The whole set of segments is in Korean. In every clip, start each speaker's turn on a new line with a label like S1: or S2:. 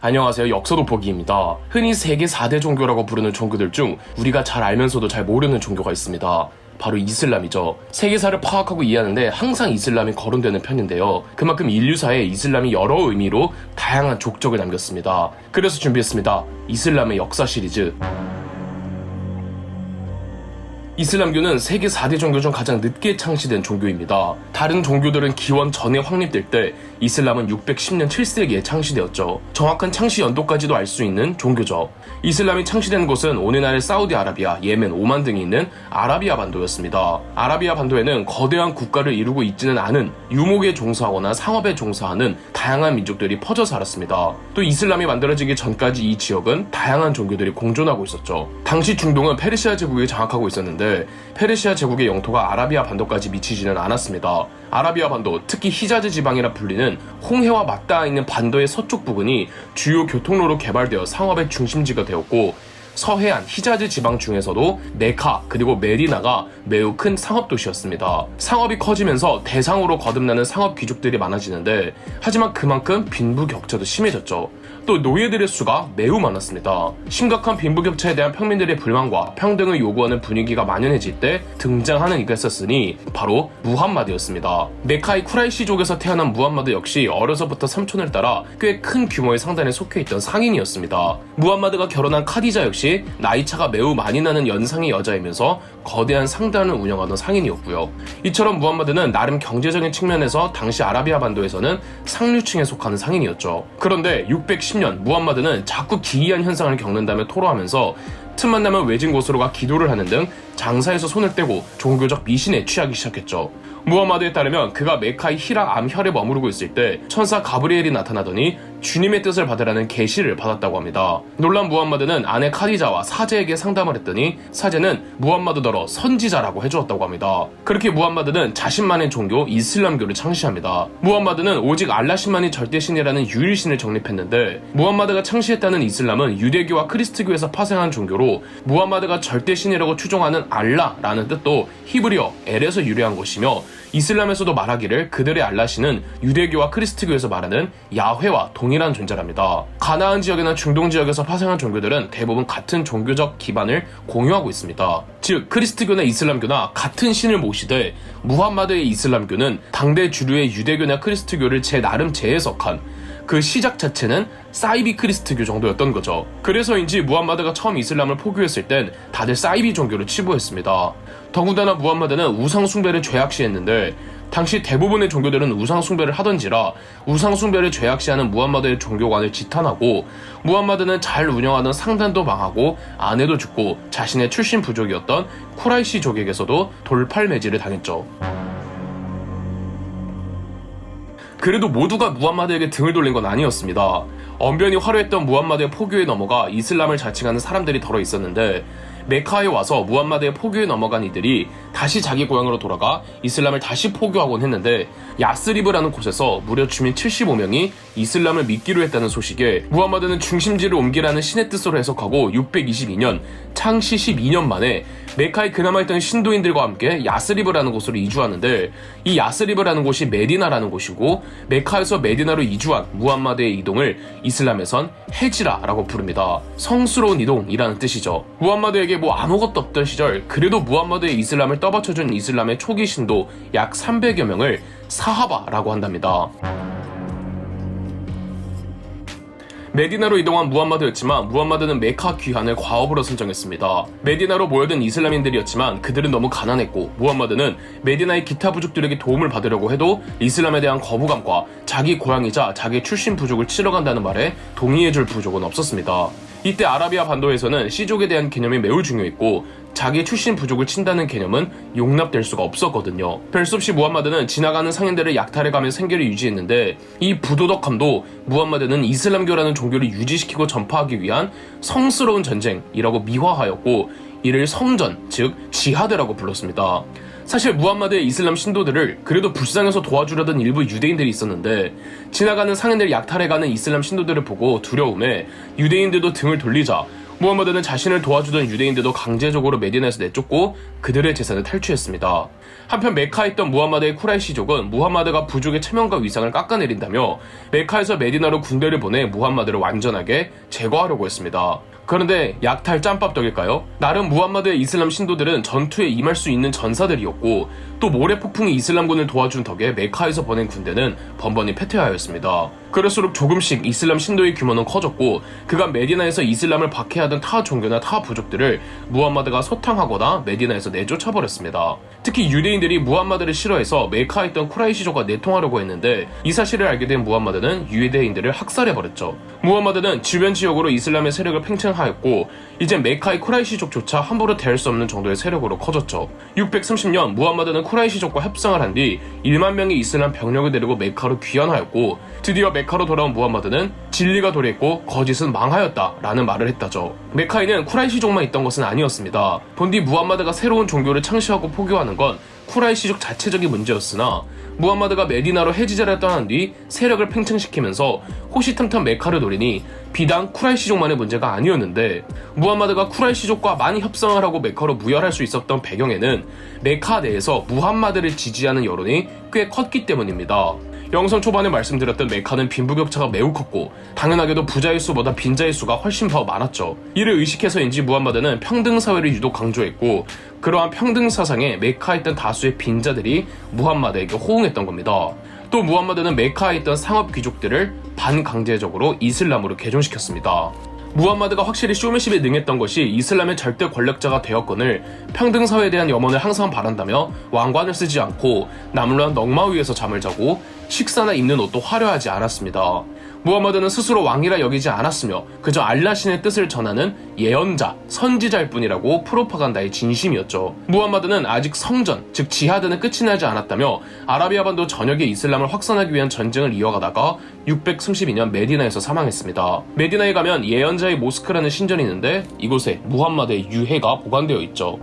S1: 안녕하세요. 역사돋보기입니다. 흔히 세계 4대 종교라고 부르는 종교들 중 우리가 잘 알면서도 잘 모르는 종교가 있습니다. 바로 이슬람이죠. 세계사를 파악하고 이해하는데 항상 이슬람이 거론되는 편인데요. 그만큼 인류사에 이슬람이 여러 의미로 다양한 족적을 남겼습니다. 그래서 준비했습니다. 이슬람의 역사 시리즈. 이슬람교는 세계 4대 종교 중 가장 늦게 창시된 종교입니다. 다른 종교들은 기원 전에 확립될 때 이슬람은 610년 7세기에 창시되었죠. 정확한 창시 연도까지도 알 수 있는 종교죠. 이슬람이 창시된 곳은 오늘날의 사우디아라비아, 예멘, 오만 등이 있는 아라비아 반도였습니다. 아라비아 반도에는 거대한 국가를 이루고 있지는 않은 유목에 종사하거나 상업에 종사하는 다양한 민족들이 퍼져 살았습니다. 또 이슬람이 만들어지기 전까지 이 지역은 다양한 종교들이 공존하고 있었죠. 당시 중동은 페르시아 제국이 장악하고 있었는데 페르시아 제국의 영토가 아라비아 반도까지 미치지는 않았습니다. 아라비아 반도, 특히 히자즈 지방이라 불리는 홍해와 맞닿아 있는 반도의 서쪽 부근이 주요 교통로로 개발되어 상업의 중심지가 되었고, 서해안 히자즈 지방 중에서도 메카 그리고 메디나가 매우 큰 상업 도시였습니다. 상업이 커지면서 대상으로 거듭나는 상업 귀족들이 많아지는데, 하지만 그만큼 빈부격차도 심해졌죠. 또 노예들의 수가 매우 많았습니다. 심각한 빈부격차에 대한 평민들의 불만과 평등을 요구하는 분위기가 만연해질 때 등장하는 이가 있었으니 바로 무함마드였습니다. 메카의 쿠라이시족에서 태어난 무함마드 역시 어려서부터 삼촌을 따라 꽤 큰 규모의 상단에 속해있던 상인이었습니다. 무함마드가 결혼한 카디자 역시 나이차가 매우 많이 나는 연상의 여자이면서 거대한 상단을 운영하던 상인이었고요. 이처럼 무함마드는 나름 경제적인 측면에서 당시 아라비아 반도에서는 상류층에 속하는 상인이었죠. 그런데 610년 무함마드는 자꾸 기이한 현상을 겪는다며 토로하면서 틈만 나면 외진 곳으로 가 기도를 하는 등 장사에서 손을 떼고 종교적 미신에 취하기 시작했죠. 무함마드에 따르면 그가 메카의 히라 암혈에 머무르고 있을 때 천사 가브리엘이 나타나더니 주님의 뜻을 받으라는 계시를 받았다고 합니다. 놀란 무함마드는 아내 카디자와 사제에게 상담을 했더니 사제는 무함마드더러 선지자라고 해주었다고 합니다. 그렇게 무함마드는 자신만의 종교 이슬람교를 창시합니다. 무함마드는 오직 알라신만이 절대신이라는 유일신을 정립했는데, 무함마드가 창시했다는 이슬람은 유대교와 크리스트교에서 파생한 종교로 무함마드가 절대신이라고 추종하는 알라라는 뜻도 히브리어 엘에서 유래한 것이며, 이슬람에서도 말하기를 그들의 알라신은 유대교와 크리스트교에서 말하는 야훼와 동일한 존재랍니다. 가나안 지역이나 중동 지역에서 파생한 종교들은 대부분 같은 종교적 기반을 공유하고 있습니다. 즉 크리스트교나 이슬람교나 같은 신을 모시되, 무함마드의 이슬람교는 당대 주류의 유대교나 크리스트교를 제 나름 재해석한 그 시작 자체는 사이비 크리스트교 정도였던 거죠. 그래서인지 무함마드가 처음 이슬람을 포교했을 땐 다들 사이비 종교를 치부했습니다. 더군다나 무함마드는 우상 숭배를 죄악시했는데, 당시 대부분의 종교들은 우상 숭배를 하던지라 우상 숭배를 죄악시하는 무함마드의 종교관을 지탄하고, 무함마드는 잘 운영하던 상단도 망하고 아내도 죽고 자신의 출신 부족이었던 쿠라이시족에게서도 돌팔매질을 당했죠. 그래도 모두가 무함마드에게 등을 돌린 건 아니었습니다. 언변이 화려했던 무함마드의 포교에 넘어가 이슬람을 자칭하는 사람들이 덜어 있었는데, 메카에 와서 무함마드의 포교에 넘어간 이들이 다시 자기 고향으로 돌아가 이슬람을 다시 포교하곤 했는데, 야스리브라는 곳에서 무려 주민 75명이 이슬람을 믿기로 했다는 소식에 무함마드는 중심지를 옮기라는 신의 뜻으로 해석하고 622년 창시 12년 만에 메카에 그나마 있던 신도인들과 함께 야스리브라는 곳으로 이주하는데, 이 야스리브라는 곳이 메디나라는 곳이고, 메카에서 메디나로 이주한 무함마드의 이동을 이슬람에선 헤지라라고 부릅니다. 성스러운 이동이라는 뜻이죠. 무함마드에게 아무것도 없던 시절 그래도 무함마드의 이슬람을 떠받쳐준 이슬람의 초기 신도 약 300여 명을 사하바라고 한답니다. 메디나로 이동한 무함마드였지만 무함마드는 메카 귀환을 과업으로 선정했습니다. 메디나로 모여든 이슬람인들이었지만 그들은 너무 가난했고, 무함마드는 메디나의 기타 부족들에게 도움을 받으려고 해도 이슬람에 대한 거부감과 자기 고향이자 자기 출신 부족을 치러 간다는 말에 동의해줄 부족은 없었습니다. 이때 아라비아 반도에서는 씨족에 대한 개념이 매우 중요했고, 자기 출신 부족을 친다는 개념은 용납될 수가 없었거든요. 별 수 없이 무함마드는 지나가는 상인들을 약탈해가며 생계를 유지했는데, 이 부도덕함도 무함마드는 이슬람교라는 종교를 유지시키고 전파하기 위한 성스러운 전쟁이라고 미화하였고, 이를 성전, 즉 지하드라고 불렀습니다. 사실 무함마드의 이슬람 신도들을 그래도 불쌍해서 도와주려던 일부 유대인들이 있었는데, 지나가는 상인들을 약탈해가는 이슬람 신도들을 보고 두려움에 유대인들도 등을 돌리자 무함마드는 자신을 도와주던 유대인들도 강제적으로 메디나에서 내쫓고 그들의 재산을 탈취했습니다. 한편 메카에 있던 무함마드의 쿠라이시족은 무함마드가 부족의 체면과 위상을 깎아내린다며 메카에서 메디나로 군대를 보내 무함마드를 완전하게 제거하려고 했습니다. 그런데 약탈 짬밥떡일까요? 나름 무함마드의 이슬람 신도들은 전투에 임할 수 있는 전사들이었고 또 모래폭풍이 이슬람군을 도와준 덕에 메카에서 보낸 군대는 번번이 패퇴하였습니다. 그럴수록 조금씩 이슬람 신도의 규모는 커졌고 그간 메디나에서 이슬람을 박해하던 타 종교나 타 부족들을 무함마드가 소탕하거나 메디나에서 내쫓아버렸습니다. 특히 유대인들이 무함마드를 싫어해서 메카에 있던 쿠라이시족과 내통하려고 했는데 이 사실을 알게 된 무함마드는 유대인들을 학살해버렸죠. 무함마드는 주변 지역으로 이슬람의 세력을 팽창하였고 이제 메카의 쿠라이시족조차 함부로 대할 수 없는 정도의 세력으로 커졌죠. 630년 무함마드는 쿠라이시족과 협상을 한 뒤 1만 명의 이슬람 병력을 데리고 메카로 귀환하였고 드디어 메카로 돌아온 무함마드는 진리가 도래했고 거짓은 망하였다 라는 말을 했다죠. 메카에는 쿠라이시족만 있던 것은 아니었습니다. 본디 무함마드가 새로운 종교를 창시하고 포교하는 건 쿠라이시족 자체적인 문제였으나 무함마드가 메디나로 해지자를 떠난 뒤 세력을 팽창시키면서 호시탐탐 메카를 노리니 비단 쿠라이시족만의 문제가 아니었는데 무함마드가 쿠라이시족과 많이 협상을 하고 메카로 무혈할 수 있었던 배경에는 메카 내에서 무함마드를 지지하는 여론이 꽤 컸기 때문입니다. 영상 초반에 말씀드렸던 메카는 빈부격차가 매우 컸고 당연하게도 부자의 수보다 빈자의 수가 훨씬 더 많았죠. 이를 의식해서인지 무함마드는 평등사회를 유독 강조했고 그러한 평등사상에 메카에 있던 다수의 빈자들이 무함마드에게 호응했던 겁니다. 또 무함마드는 메카에 있던 상업 귀족들을 반강제적으로 이슬람으로 개종시켰습니다. 무함마드가 확실히 쇼맨십에 능했던 것이 이슬람의 절대 권력자가 되었건을 평등사회에 대한 염원을 항상 바란다며 왕관을 쓰지 않고 나물란 넝마 위에서 잠을 자고 식사나 입는 옷도 화려하지 않았습니다. 무함마드는 스스로 왕이라 여기지 않았으며 그저 알라 신의 뜻을 전하는 예언자, 선지자일 뿐이라고 프로파간다의 진심이었죠. 무함마드는 아직 성전, 즉 지하드는 끝이 나지 않았다며 아라비아 반도 전역에 이슬람을 확산하기 위한 전쟁을 이어가다가 632년 메디나에서 사망했습니다. 메디나에 가면 예언자의 모스크라는 신전이 있는데 이곳에 무함마드의 유해가 보관되어 있죠.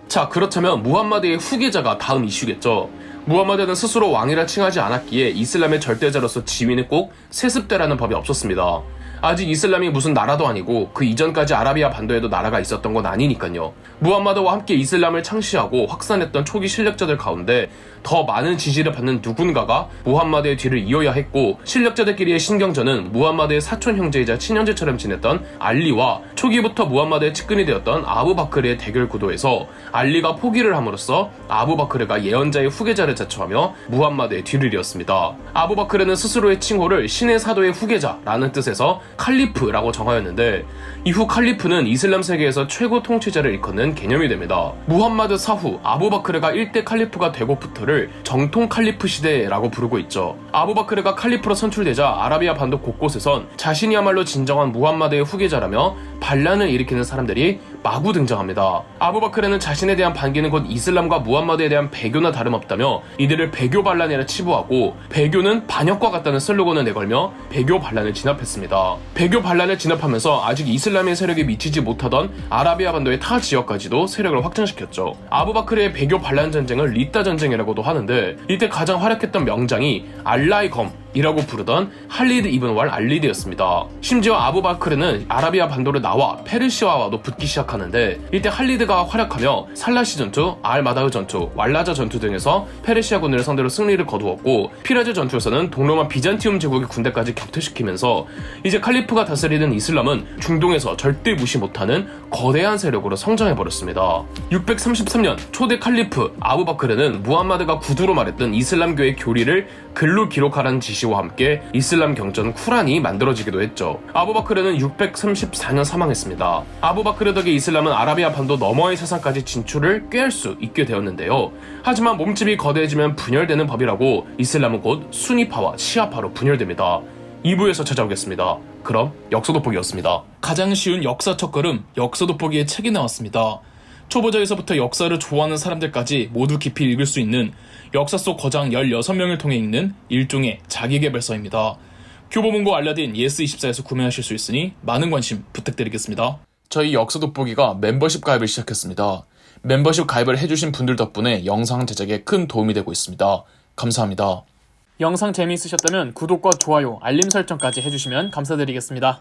S1: 자, 그렇다면 무함마드의 후계자가 다음 이슈겠죠. 무함마드는 스스로 왕이라 칭하지 않았기에 이슬람의 절대자로서 지위는 꼭 세습대라는 법이 없었습니다. 아직 이슬람이 무슨 나라도 아니고 그 이전까지 아라비아 반도에도 나라가 있었던 건 아니니까요. 무함마드와 함께 이슬람을 창시하고 확산했던 초기 실력자들 가운데 더 많은 지지를 받는 누군가가 무함마드의 뒤를 이어야 했고 실력자들끼리의 신경전은 무함마드의 사촌 형제이자 친형제처럼 지냈던 알리와 초기부터 무함마드의 측근이 되었던 아부바크르의 대결 구도에서 알리가 포기를 함으로써 아부바크르가 예언자의 후계자를 자처하며 무함마드의 뒤를 이었습니다. 아부바크르는 스스로의 칭호를 신의 사도의 후계자라는 뜻에서 칼리프라고 정하였는데 이후 칼리프는 이슬람 세계에서 최고 통치자를 일컫는 개념이 됩니다. 무함마드 사후 아부바크르가 1대 칼리프가 되고부터를 정통 칼리프 시대라고 부르고 있죠. 아부바크르가 칼리프로 선출되자 아라비아 반도 곳곳에선 자신이야말로 진정한 무함마드의 후계자라며 반란을 일으키는 사람들이 마구 등장합니다. 아부바크르는 자신에 대한 반기는 곧 이슬람과 무함마드에 대한 배교나 다름없다며 이들을 배교 반란이라 치부하고 배교는 반역과 같다는 슬로건을 내걸며 배교 반란을 진압했습니다. 배교 반란을 진압하면서 아직 이슬람의 세력이 미치지 못하던 아라비아 반도의 타 지역까지도 세력을 확장시켰죠. 아부바크르의 배교 반란 전쟁을 리따 전쟁이라고도 하는데 이때 가장 활약했던 명장이 알라의 검이라고 부르던 할리드 이븐 왈 알리드였습니다. 심지어 아부바크르는 아라비아 반도를 나와 페르시아와도 붙기 시작하는데 이때 할리드가 활약하며 살라시 전투, 알마다흐 전투, 왈라자 전투 등에서 페르시아군을 상대로 승리를 거두었고 피라즈 전투에서는 동로마 비잔티움 제국의 군대까지 격퇴시키면서 이제 칼리프가 다스리는 이슬람은 중동에서 절대 무시 못하는 거대한 세력으로 성장해버렸습니다. 633년 초대 칼리프 아부바크르는 무함마드가 구두로 말했던 이슬람교의 교리를 글로 기록하라는 지시와 함께 이슬람 경전 쿠란이 만들어지기도 했죠. 아부바크르는 634년 사망했습니다. 아부바크르 덕에 이슬람은 아라비아 반도 너머의 세상까지 진출을 꾀할 수 있게 되었는데요. 하지만 몸집이 거대해지면 분열되는 법이라고 이슬람은 곧 수니파와 시아파로 분열됩니다. 2부에서 찾아오겠습니다. 그럼 역사 돋보기였습니다. 가장 쉬운 역사 첫걸음 역사 돋보기의 책이 나왔습니다. 초보자에서부터 역사를 좋아하는 사람들까지 모두 깊이 읽을 수 있는 역사 속 거장 16명을 통해 읽는 일종의 자기계발서입니다. 교보문고 알라딘 예스24에서 구매하실 수 있으니 많은 관심 부탁드리겠습니다. 저희 역사 돋보기가 멤버십 가입을 시작했습니다. 멤버십 가입을 해주신 분들 덕분에 영상 제작에 큰 도움이 되고 있습니다. 감사합니다.
S2: 영상 재미있으셨다면 구독과 좋아요, 알림 설정까지 해주시면 감사드리겠습니다.